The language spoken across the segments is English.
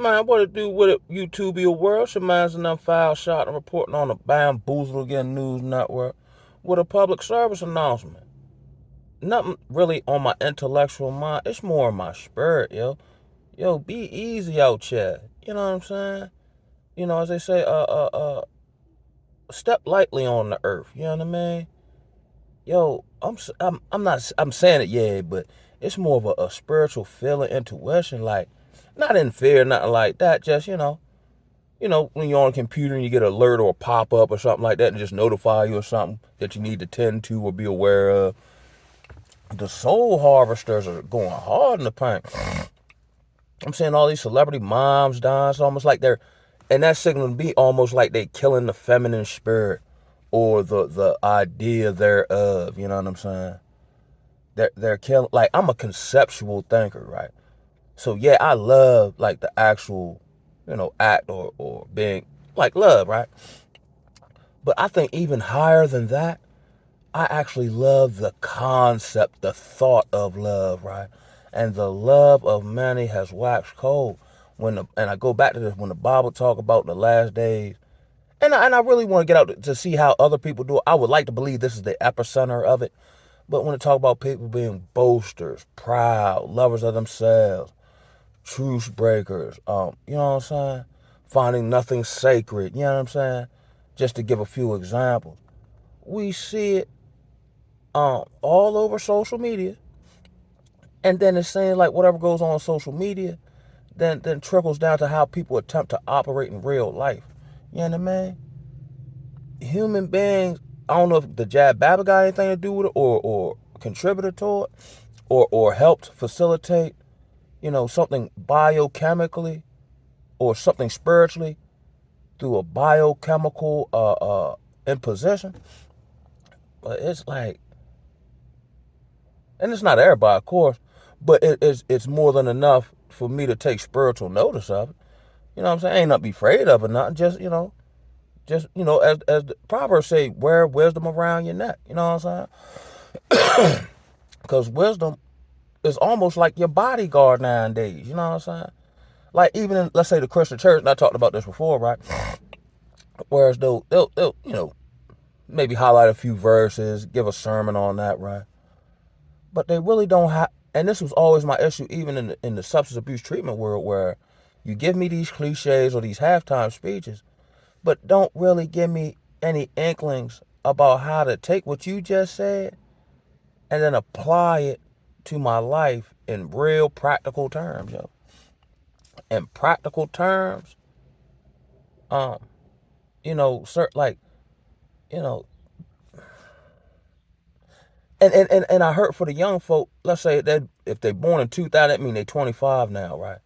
Man, what it do with it, YouTubia world? Shemans and them file shot and reporting on the bamboozle again news network with a public service announcement. Nothing really on my intellectual mind. It's more on my spirit, yo. Yo, be easy out here. You know what I'm saying? As they say, step lightly on the earth. You know what I mean? Yo, I'm not, I'm saying it, yeah, but it's more of a spiritual feeling, intuition, like, not in fear, nothing like that. Just, when you're on a computer and you get an alert or a pop up or something like that and just notify you of something that you need to tend to or be aware of. The soul harvesters are going hard in the paint. I'm seeing all these celebrity moms dying. It's almost like and that's signaling to me almost like they killing the feminine spirit or the idea thereof. You know what I'm saying? They're killing. Like, I'm a conceptual thinker, right? So yeah, I love like the actual, act or being like love, right? But I think even higher than that, I actually love the concept, the thought of love, right? And the love of many has waxed cold. And I go back to this when the Bible talk about the last days, and I really want to get out to see how other people do it. I would like to believe this is the epicenter of it, but when it talk about people being boasters, proud, lovers of themselves, truce breakers, you know what I'm saying? Finding nothing sacred, you know what I'm saying? Just to give a few examples, we see it all over social media, and then it's saying like whatever goes on social media, then trickles down to how people attempt to operate in real life. You know what I mean? Human beings. I don't know if the Jab Baba got anything to do with it, or contributed to it, or helped facilitate, something biochemically or something spiritually through a biochemical imposition. But it's like, and it's not everybody, of course, but it's more than enough for me to take spiritual notice of it. You know what I'm saying? I ain't not be afraid of it, nothing. As the Proverbs say, wear wisdom around your neck. You know what I'm saying? Because wisdom is almost like your bodyguard nowadays. You know what I'm saying? Like, even in, let's say, the Christian church, and I talked about this before, right? Whereas they'll maybe highlight a few verses, give a sermon on that, right? But they really don't have. And this was always my issue, even in the substance abuse treatment world, where you give me these cliches or these halftime speeches, but don't really give me any inklings about how to take what you just said and then apply it to my life in real practical terms, yo. In practical terms, um, like, you know, and I hurt for the young folk. Let's say that if they're born in 2000, that mean they 25 now, right?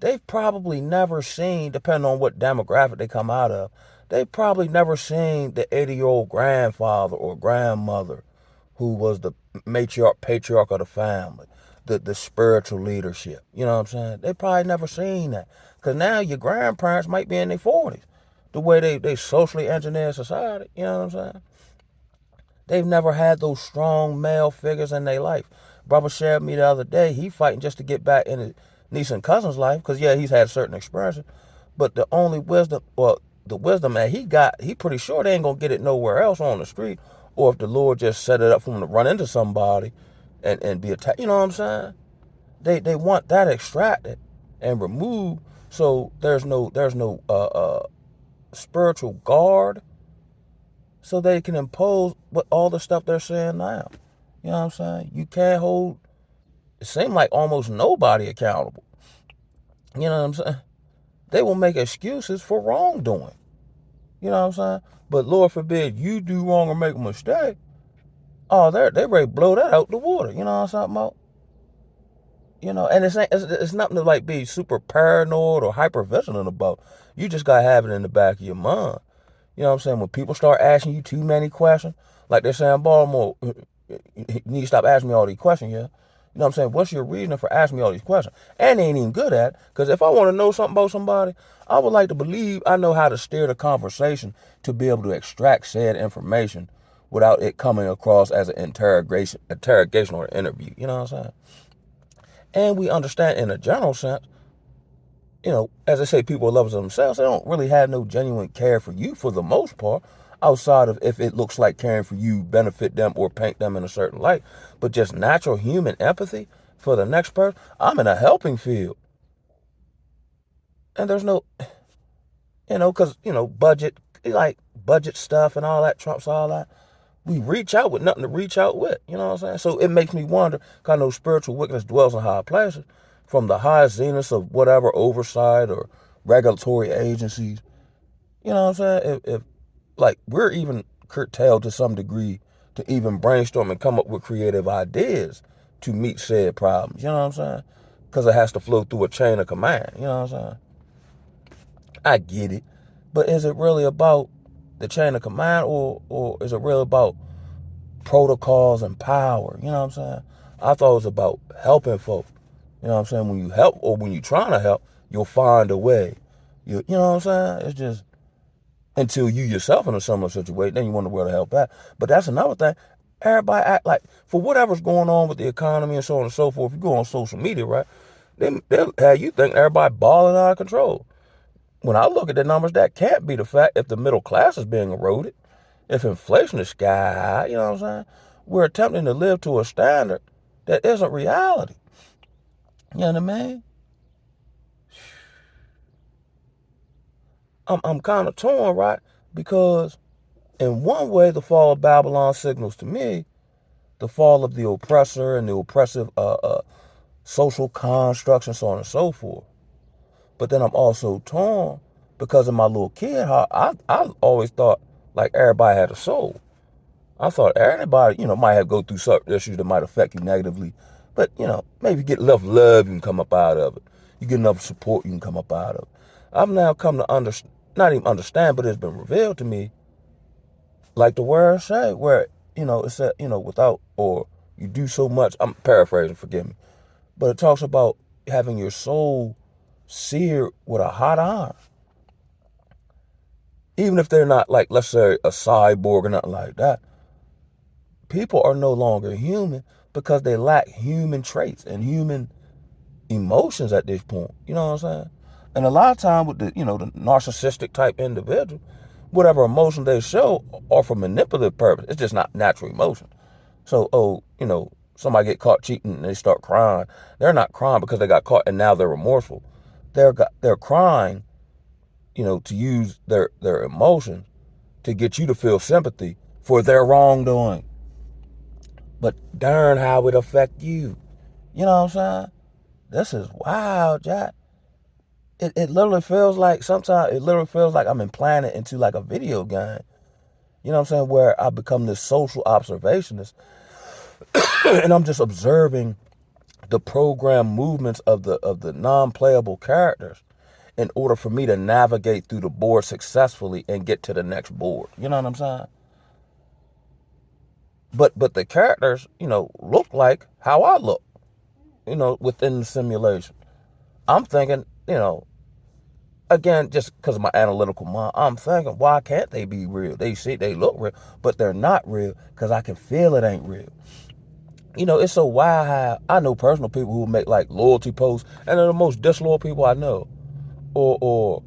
They've probably never seen, depending on what demographic they come out of, they've probably never seen the 80-year-old grandfather or grandmother who was the patriarch of the family, the spiritual leadership. You know what I'm saying? They probably never seen that. Because now your grandparents might be in their 40s. The way they socially engineer society, you know what I'm saying? They've never had those strong male figures in their life. Brother shared me the other day, he fighting just to get back in his niece and cousin's life, because yeah, he's had certain experiences. But the only wisdom, well, the wisdom that he got, he pretty sure they ain't gonna get it nowhere else on the street, or if the Lord just set it up for him to run into somebody and be attacked. You know what I'm saying? They want that extracted and removed, so there's no spiritual guard, so they can impose what all the stuff they're saying now. You know what I'm saying? You can't hold, it seems like, almost nobody accountable. You know what I'm saying? They will make excuses for wrongdoing. You know what I'm saying? But Lord forbid you do wrong or make a mistake. Oh, they ready to blow that out the water. You know what I'm talking about? And it's nothing to like be super paranoid or hyper vigilant about. You just gotta have it in the back of your mind. You know what I'm saying? When people start asking you too many questions, like they're saying, Baltimore, you need to stop asking me all these questions, yeah? You know what I'm saying? What's your reason for asking me all these questions? And they ain't even good at it. Because if I want to know something about somebody, I would like to believe I know how to steer the conversation to be able to extract said information without it coming across as an interrogation or an interview. You know what I'm saying? And we understand in a general sense, as I say, people are lovers of themselves. They don't really have no genuine care for you for the most part, outside of if it looks like caring for you benefit them or paint them in a certain light. But just natural human empathy for the next person. I'm in a helping field. And there's no, because, budget stuff and all that trumps all that. We reach out with nothing to reach out with. You know what I'm saying? So it makes me wonder, because I know spiritual wickedness dwells in high places, from the highest zeniths of whatever oversight or regulatory agencies. You know what I'm saying? If like we're even curtailed to some degree to even brainstorm and come up with creative ideas to meet said problems. You know what I'm saying? Because it has to flow through a chain of command. You know what I'm saying? I get it. But is it really about the chain of command, or is it really about protocols and power? You know what I'm saying? I thought it was about helping folk. You know what I'm saying? When you help, or when you're trying to help, you'll find a way. You know what I'm saying? It's just until you yourself in a similar situation, then you wonder where to help at. But that's another thing. Everybody act like, for whatever's going on with the economy and so on and so forth, if you go on social media, right, they'll have you think everybody balling out of control. When I look at the numbers, that can't be the fact if the middle class is being eroded, if inflation is sky high, you know what I'm saying? We're attempting to live to a standard that isn't reality. You know what I mean? I'm kind of torn, right? Because in one way, the fall of Babylon signals to me the fall of the oppressor and the oppressive social constructs and so on and so forth. But then I'm also torn because in my little kid heart, I always thought like everybody had a soul. I thought everybody, might have go through certain issues that might affect you negatively. But, maybe you get enough love, you can come up out of it. You get enough support, you can come up out of it. I've now come to not even understand, but it's been revealed to me, like the word say, where, it said, without, or you do so much, I'm paraphrasing, forgive me, but it talks about having your soul seared with a hot iron. Even if they're not, like, let's say, a cyborg or nothing like that, people are no longer human because they lack human traits and human emotions at this point. You know what I'm saying? And a lot of time with the narcissistic type individual, whatever emotion they show are for manipulative purpose. It's just not natural emotion. So, somebody get caught cheating and they start crying. They're not crying because they got caught and now they're remorseful. They're crying, to use their emotions to get you to feel sympathy for their wrongdoing. But darn how it affect you. You know what I'm saying? This is wild, Jack. It literally feels like, sometimes it literally feels like I'm implanted into like a video game. You know what I'm saying? Where I become this social observationist and I'm just observing the program movements of the non-playable characters in order for me to navigate through the board successfully and get to the next board. You know what I'm saying? But the characters, look like how I look, within the simulation. I'm thinking, again, just because of my analytical mind, I'm thinking, why can't they be real? They look real, but they're not real because I can feel it ain't real. It's so wild how I know personal people who make like loyalty posts, and they're the most disloyal people I know. Or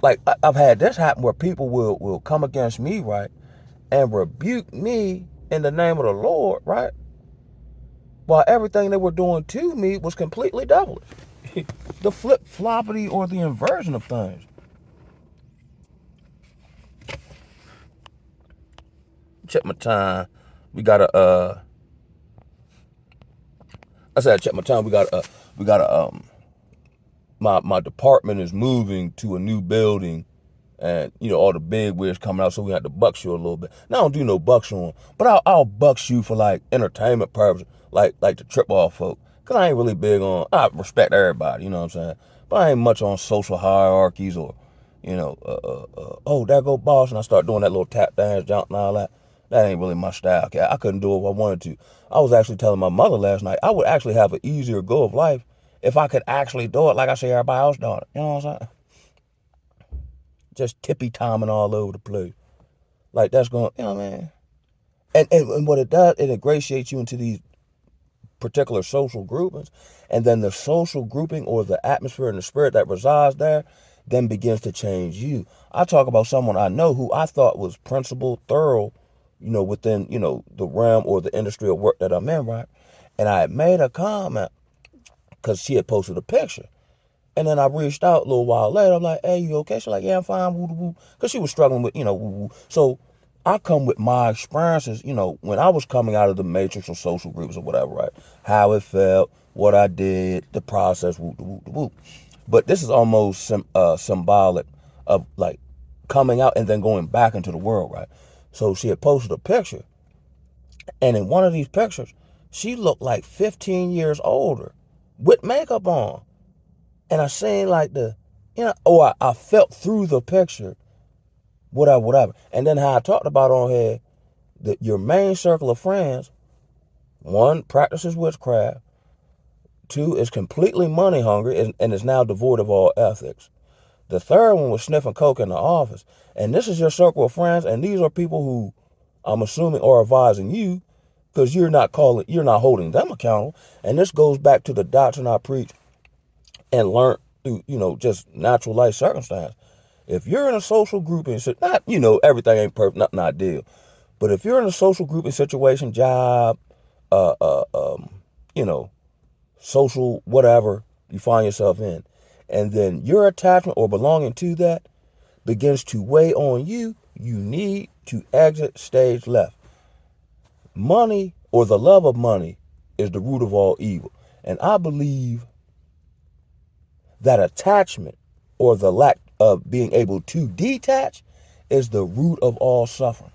like I've had this happen where people will come against me, right, and rebuke me in the name of the Lord, right, while everything they were doing to me was completely devilish. The flip floppity or the inversion of things. Check my time. We got I said I check my time. We got my department is moving to a new building, and all the big wigs coming out, so we have to bucks you a little bit. Now I don't do no bucks on, but I'll bucks you for like entertainment purposes, like to trip off folk. Cause I ain't really big on. I respect everybody, you know what I'm saying, but I ain't much on social hierarchies or, oh, there go boss, and I start doing that little tap dance, jump and all that. That ain't really my style. Okay, I couldn't do it if I wanted to. I was actually telling my mother last night I would actually have an easier go of life if I could actually do it like I see everybody else doing it. You know what I'm saying? Just tippy timing all over the place. Like that's going, what I mean? And what it does, it ingratiates you into these particular social groupings, and then the social grouping or the atmosphere and the spirit that resides there then begins to change you. I talk about someone I know who I thought was principled, thorough, within, the realm or the industry of work that I'm in, right? And I had made a comment because she had posted a picture. And then I reached out a little while later. I'm like, hey, you okay? She's like, yeah, I'm fine, woo-woo. Because she was struggling with, woo-woo. So I come with my experiences, when I was coming out of the matrix or social groups or whatever, right? How it felt, what I did, the process, woo-woo. But this is almost symbolic of like coming out and then going back into the world, right? So she had posted a picture. And in one of these pictures, she looked like 15 years older with makeup on. And I seen like I felt through the picture, whatever. And then how I talked about on here, that your main circle of friends, one, practices witchcraft, two, is completely money hungry and is now devoid of all ethics. The third one was sniffing coke in the office. And this is your circle of friends, and these are people who I'm assuming are advising you because you're not holding them accountable. And this goes back to the doctrine I preach and learn through, just natural life circumstance. If you're in a social grouping, not, everything ain't perfect, nothing ideal. But if you're in a social grouping situation, job, social whatever you find yourself in, and then your attachment or belonging to that begins to weigh on you, you need to exit stage left. Money or the love of money is the root of all evil. And I believe that attachment or the lack of being able to detach is the root of all suffering.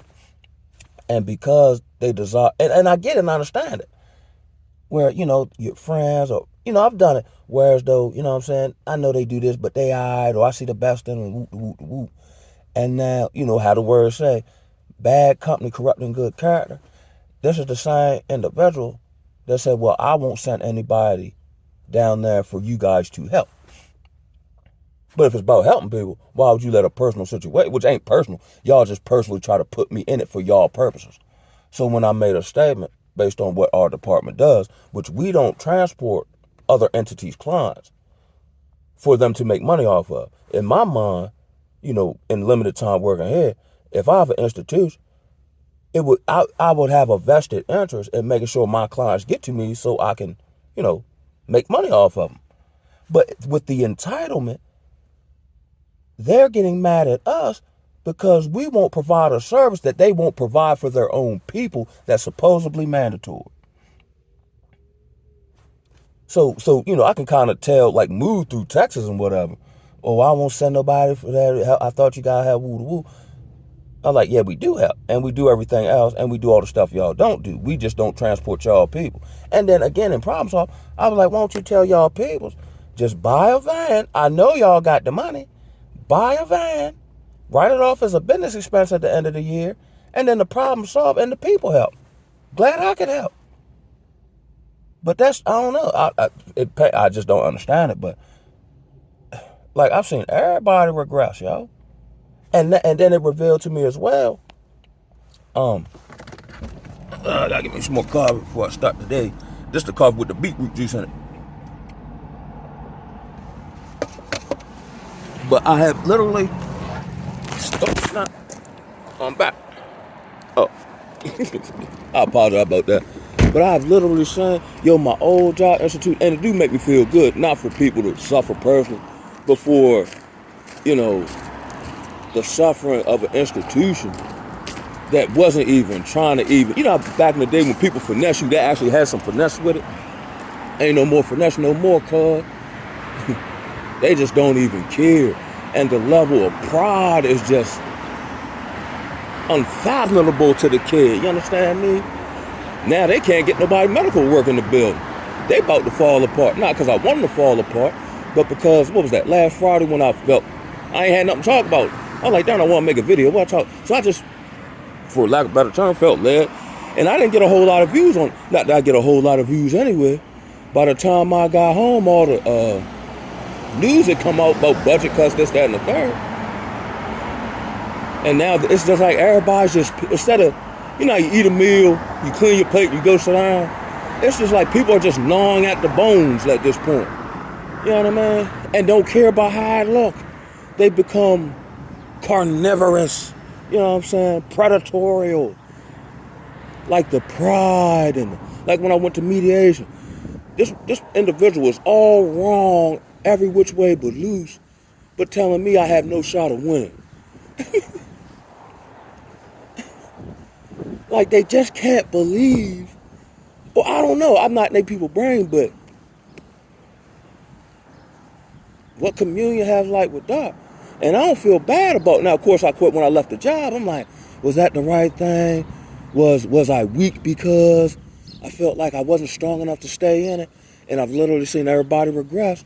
And because they desire, and I get it and I understand it, where, your friends or, I've done it, whereas though, what I'm saying, I know they do this, but they eyed, or I see the best in them, whoop, whoop, whoop. And now, how the words say, bad company corrupting good character. This is the same individual that said, well, I won't send anybody down there for you guys to help. But if it's about helping people, why would you let a personal situation, which ain't personal, y'all just personally try to put me in it for y'all purposes? So when I made a statement based on what our department does, which we don't transport other entities' clients for them to make money off of. In my mind, in limited time working here, if I have an institution, I would have a vested interest in making sure my clients get to me so I can, make money off of them. But with the entitlement, they're getting mad at us because we won't provide a service that they won't provide for their own people that's supposedly mandatory. So I can kind of tell, like, move through Texas and whatever. Oh, I won't send nobody for that. I thought you guys had woo-woo. I'm like, yeah, we do help, and we do everything else, and we do all the stuff y'all don't do. We just don't transport y'all people. And then again, in problem solve, I was like, why don't you tell y'all peoples, just buy a van. I know y'all got the money. Buy a van, write it off as a business expense at the end of the year, and then the problem solved and the people help. Glad I could help. But that's, I don't know. I just don't understand it. But like, I've seen everybody regress, yo. And then it revealed to me as well. I gotta get me some more coffee before I start today. This the coffee with the beetroot juice in it. But I have literally. I'm back. Oh, I apologize about that. But I've literally said, my old job institute, and it do make me feel good, not for people to suffer personally, but for, the suffering of an institution that wasn't even trying to back in the day when people finesse you, they actually had some finesse with it. Ain't no more finesse, no more, cuz. They just don't even care. And the level of pride is just unfathomable to the kid. You understand me? Now they can't get nobody medical work in the building. They about to fall apart. Not because I want them to fall apart, but because, what was that, last Friday when I felt I ain't had nothing to talk about. I was like, damn, I want to make a video. What I talk? So I just, for lack of a better term, felt led. And I didn't get a whole lot of views on, not that I get a whole lot of views anyway. By the time I got home, all the news had come out about budget cuts, this, that, and the third. And now it's just like everybody's just, instead of, you eat a meal, you clean your plate, you go sit down. It's just like people are just gnawing at the bones at this point. You know what I mean? And don't care about how I look. They become carnivorous. You know what I'm saying? Predatorial. Like the pride and like when I went to mediation. This individual is all wrong every which way but loose, but telling me I have no shot of winning. Like they just can't believe. Well, I don't know. I'm not in their people's brain, but what communion has like with Doc. And I don't feel bad about it. Now, of course, I quit when I left the job. I'm like, was that the right thing? Was I weak because I felt like I wasn't strong enough to stay in it? And I've literally seen everybody regress.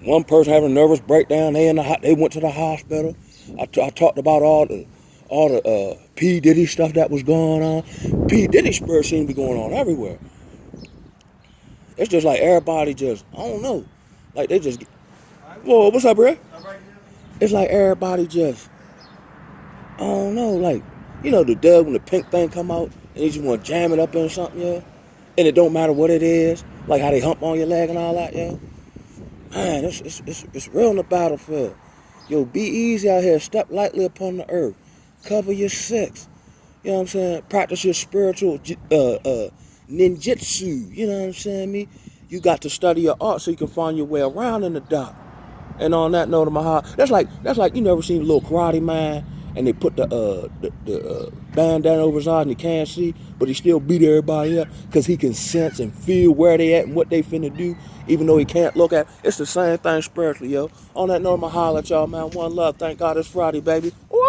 One person having a nervous breakdown. They went to the hospital. I talked about all the P. Diddy stuff that was going on. P. Diddy spurs seem to be going on everywhere. It's just like everybody just, I don't know. Like they just, whoa, what's up, bro? It's like everybody just, I don't know, like, you know the dub when the pink thing come out and you just want to jam it up in something, yeah? And it don't matter what it is, like how they hump on your leg and all that, yeah? Man, it's real in the battlefield. Yo, be easy out here, step lightly upon the earth, cover your six, you know what I'm saying? Practice your spiritual ninjutsu, you know what I'm saying, me? You got to study your art so you can find your way around in the dark. And on that note of my heart, that's like you never seen a little Karate Man and they put the bandana over his eyes and he can't see, but he still beat everybody up because he can sense and feel where they at and what they finna do, even though he can't look at. It's the same thing spiritually, yo. On that note of my holler at y'all, man. One love. Thank God it's Friday, baby. Ooh.